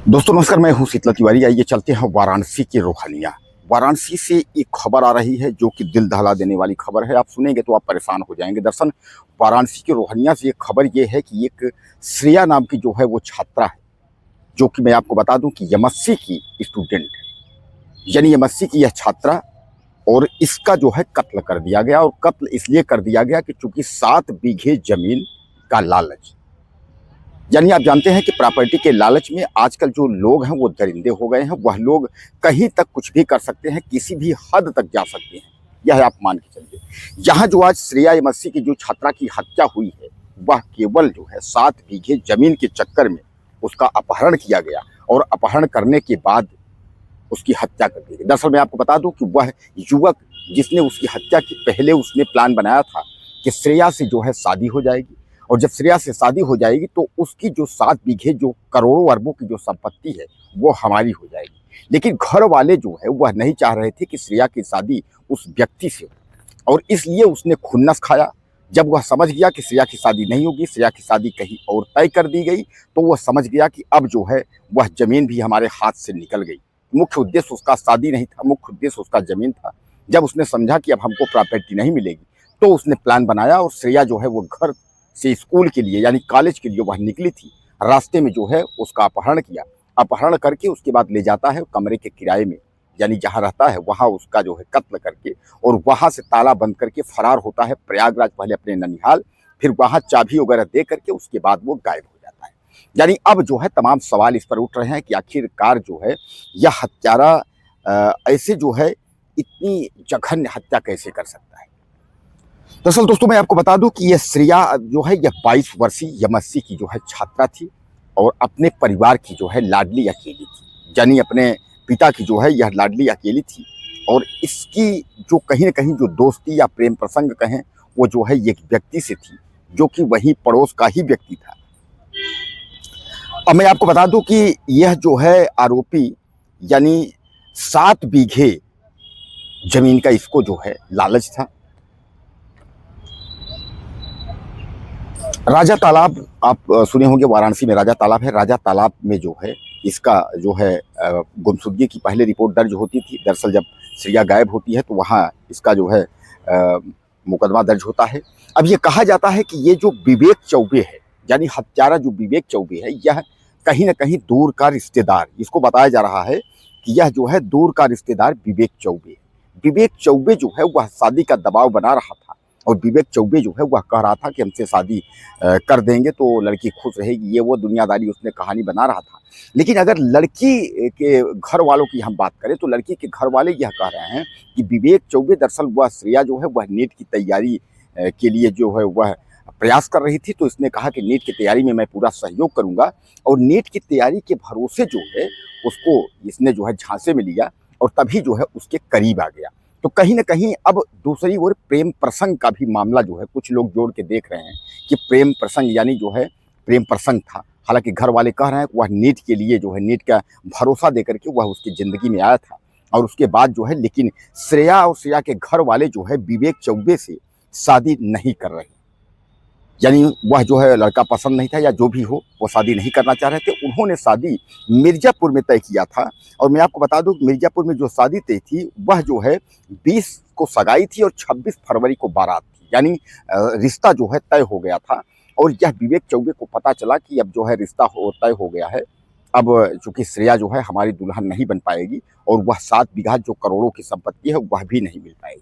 दोस्तों नमस्कार, मैं हूं शीतला तिवारी। आइए चलते हैं वाराणसी के रोहानिया। वाराणसी से एक खबर आ रही है जो कि दिल दहला देने वाली खबर है। आप सुनेंगे तो आप परेशान हो जाएंगे। दरअसल वाराणसी के रोहानिया से एक खबर ये है कि एक श्रेया नाम की जो है वो छात्रा है, जो कि मैं आपको बता दूं कि एमएससी की स्टूडेंट है। यानी एमएससी की यह छात्रा, और इसका जो है कत्ल कर दिया गया। और कत्ल इसलिए कर दिया गया कि चूंकि 7 बीघे जमीन का लालच। यानी आप जानते हैं कि प्रॉपर्टी के लालच में आजकल जो लोग हैं वो दरिंदे हो गए हैं। वह लोग कहीं तक कुछ भी कर सकते हैं, किसी भी हद तक जा सकते हैं। यह आप मान के चलिए। यहाँ जो आज श्रेया एमएससी की जो छात्रा की हत्या हुई है, वह केवल जो है 7 बीघे जमीन के चक्कर में उसका अपहरण किया गया, और अपहरण करने के बाद उसकी हत्या कर दी गई। दरअसल मैं आपको बता दूं कि वह युवक जिसने उसकी हत्या की, पहले उसने प्लान बनाया था कि श्रेया से जो है शादी हो जाएगी, और जब श्रेया से शादी हो जाएगी तो उसकी जो 7 बीघे जो करोड़ों अरबों की जो संपत्ति है वो हमारी हो जाएगी। लेकिन घर वाले जो है वह नहीं चाह रहे थे कि श्रेया की शादी उस व्यक्ति से हो, और इसलिए उसने खुन्नस खाया। जब वह समझ गया कि श्रेया की शादी नहीं होगी, श्रेया की शादी कहीं और तय कर दी गई, तो वह समझ गया कि अब जो है वह जमीन भी हमारे हाथ से निकल गई। मुख्य उद्देश्य उसका शादी नहीं था, मुख्य उद्देश्य उसका जमीन था। जब उसने समझा कि अब हमको प्रॉपर्टी नहीं मिलेगी, तो उसने प्लान बनाया, और श्रेया जो है वो घर से स्कूल के लिए यानी कॉलेज के लिए वह निकली थी। रास्ते में जो है उसका अपहरण किया। अपहरण करके उसके बाद ले जाता है कमरे के किराए में, यानी जहाँ रहता है वहाँ उसका जो है कत्ल करके, और वहाँ से ताला बंद करके फरार होता है प्रयागराज, पहले अपने ननिहाल, फिर वहाँ चाबी वगैरह दे करके उसके बाद वो गायब हो जाता है। यानी अब जो है तमाम सवाल इस पर उठ रहे हैं कि आखिरकार जो है यह हत्यारा ऐसे जो है इतनी जघन्य हत्या कैसे कर सकता है। दरअसल दोस्तों मैं आपको बता दूं कि यह श्रेया जो है यह 22 वर्षीय एमएससी की जो है छात्रा थी, और अपने परिवार की जो है लाडली अकेली थी। यानी अपने पिता की जो है यह लाडली अकेली थी, और इसकी जो कहीं ना कहीं जो दोस्ती या प्रेम प्रसंग कहें, वो जो है एक व्यक्ति से थी जो कि वही पड़ोस का ही व्यक्ति था। अब मैं आपको बता दूं कि यह जो है आरोपी, यानी 7 बीघे जमीन का इसको जो है लालच था। राजा तालाब आप सुने होंगे, वाराणसी में राजा तालाब है। राजा तालाब में जो है इसका जो है गुमशुदगी की पहले रिपोर्ट दर्ज होती थी। दरअसल जब श्रेया गायब होती है तो वहाँ इसका जो है मुकदमा दर्ज होता है। अब ये कहा जाता है कि ये जो विवेक चौबे है, यानी हत्यारा जो विवेक चौबे है, यह कहीं ना कहीं दूर का रिश्तेदार, इसको बताया जा रहा है कि यह जो है दूर का रिश्तेदार विवेक चौबे है। विवेक चौबे जो है वह शादी का दबाव बना रहा था, और विवेक चौबे जो है वह कह रहा था कि हमसे शादी कर देंगे तो लड़की खुश रहेगी, ये वो दुनियादारी उसने कहानी बना रहा था। लेकिन अगर लड़की के घर वालों की हम बात करें तो लड़की के घर वाले यह कह रहे हैं कि विवेक चौबे दरअसल वह श्रेया जो है वह नीट की तैयारी के लिए जो है वह प्रयास कर रही थी। तो इसने कहा कि नीट की तैयारी में मैं पूरा सहयोग करूंगा, और नीट की तैयारी के भरोसे जो है उसको इसने जो है झांसे में लिया, और तभी जो है उसके करीब आ गया। तो कहीं ना कहीं अब दूसरी ओर प्रेम प्रसंग का भी मामला जो है कुछ लोग जोड़ के देख रहे हैं कि प्रेम प्रसंग यानी जो है प्रेम प्रसंग था। हालांकि घर वाले कह रहे हैं कि वह नीट के लिए जो है नीट का भरोसा दे करके वह उसकी ज़िंदगी में आया था, और उसके बाद जो है लेकिन श्रेया और श्रेया के घर वाले जो है विवेक चौबे से शादी नहीं कर रहे। यानी वह जो है लड़का पसंद नहीं था, या जो भी हो वो शादी नहीं करना चाह रहे थे। उन्होंने शादी मिर्ज़ापुर में तय किया था, और मैं आपको बता दूं मिर्ज़ापुर में जो शादी तय थी वह जो है 20 को सगाई थी और 26 फरवरी को बारात थी। यानी रिश्ता जो है तय हो गया था, और यह विवेक चौबे को पता चला कि अब जो है रिश्ता तय हो गया है। अब चूंकि श्रेया जो है हमारी दुल्हन नहीं बन पाएगी, और वह 7 बीघा जो करोड़ों की संपत्ति है वह भी नहीं मिल पाएगी।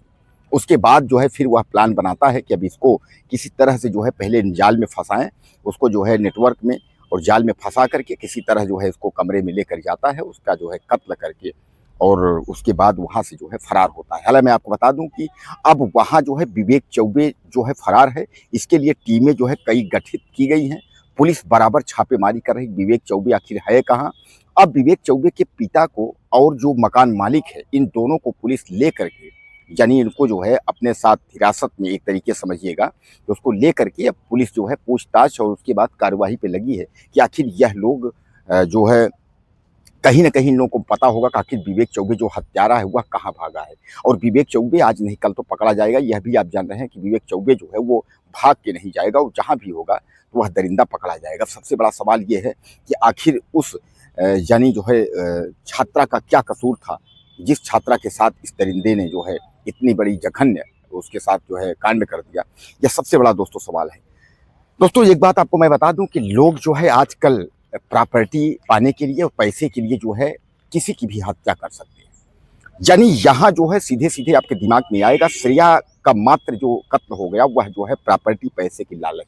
उसके बाद जो है फिर वह प्लान बनाता है कि अब इसको किसी तरह से जो है पहले जाल में फंसाएं, उसको जो है नेटवर्क में और जाल में फंसा करके किसी तरह जो है इसको कमरे में लेकर जाता है, उसका जो है कत्ल करके, और उसके बाद वहाँ से जो है फरार होता है। हालांकि मैं आपको बता दूं कि अब वहाँ जो है विवेक चौबे जो है फरार है, इसके लिए टीमें जो है कई गठित की गई हैं। पुलिस बराबर छापेमारी कर रही, विवेक चौबे आखिर है कहाँ। अब विवेक चौबे के पिता को और जो मकान मालिक है, इन दोनों को पुलिस ले करके, यानी इनको जो है अपने साथ हिरासत में एक तरीके समझिएगा, तो उसको लेकर के अब पुलिस जो है पूछताछ और उसके बाद कार्यवाही पे लगी है कि आखिर यह लोग जो है कहीं ना कहीं इन लोगों को पता होगा कि आखिर विवेक चौबे जो हत्यारा है वह कहाँ भागा है। और विवेक चौबे आज नहीं कल तो पकड़ा जाएगा। यह भी आप जान रहे हैं कि विवेक चौबे जो है वो भाग के नहीं जाएगा, और जहाँ भी होगा तो वह दरिंदा पकड़ा जाएगा। सबसे बड़ा सवाल ये है कि आखिर उस यानी जो है छात्रा का क्या कसूर था, जिस छात्रा के साथ इस दरिंदे ने जो है इतनी बड़ी जघन्य उसके साथ जो है कांड कर दिया, यह सबसे बड़ा दोस्तों सवाल है। दोस्तों एक बात आपको मैं बता दूं कि लोग जो है आजकल प्रॉपर्टी पाने के लिए और पैसे के लिए जो है किसी की भी हत्या कर सकते हैं। यानी यहाँ जो है सीधे सीधे आपके दिमाग में आएगा, श्रेया का मात्र जो कत्ल हो गया वह जो है प्रॉपर्टी पैसे की लालच।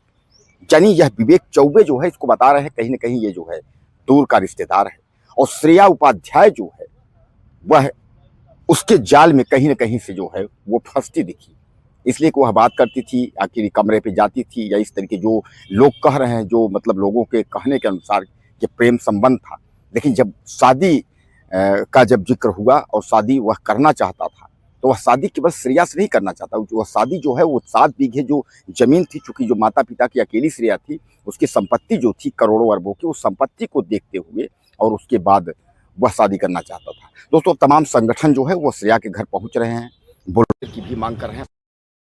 यानी यह विवेक चौबे जो है इसको बता रहे हैं कहीं ना कहीं ये जो है दूर का रिश्तेदार है, और श्रेया उपाध्याय जो है वह उसके जाल में कहीं ना कहीं से जो है वो फंसती दिखी। इसलिए वह बात करती थी, आखिर कमरे पे जाती थी, या इस तरीके जो लोग कह रहे हैं, जो मतलब लोगों के कहने के अनुसार कि प्रेम संबंध था। लेकिन जब शादी का जब जिक्र हुआ और शादी वह करना चाहता था, तो वह शादी केवल श्रेया से नहीं करना चाहता। वह शादी जो है वो 7 बीघे जो जमीन थी, चूंकि जो माता पिता की अकेली श्रेया थी, उसकी संपत्ति जो थी करोड़ों अरबों की, उस संपत्ति को देखते हुए और उसके बाद वह शादी करना चाहता था। दोस्तों तमाम संगठन जो है वो श्रेया के घर पहुंच रहे हैं, बुलडोजर की भी मांग कर रहे हैं,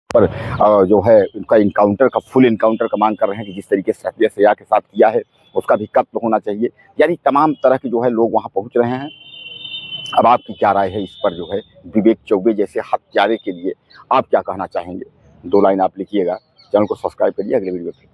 पर जो है उनका इनकाउंटर का फुल इनकाउंटर का मांग कर रहे हैं कि जिस तरीके से श्रेया के साथ किया है उसका भी कत्ल होना चाहिए। यानी तमाम तरह के जो है लोग वहां पहुंच रहे हैं। अब आपकी क्या राय है इस पर जो है विवेक चौबे जैसे हत्यारे के लिए आप क्या कहना चाहेंगे? 2 लाइन आप लिखिएगा। चैनल को सब्सक्राइब करिए। अगले वीडियो में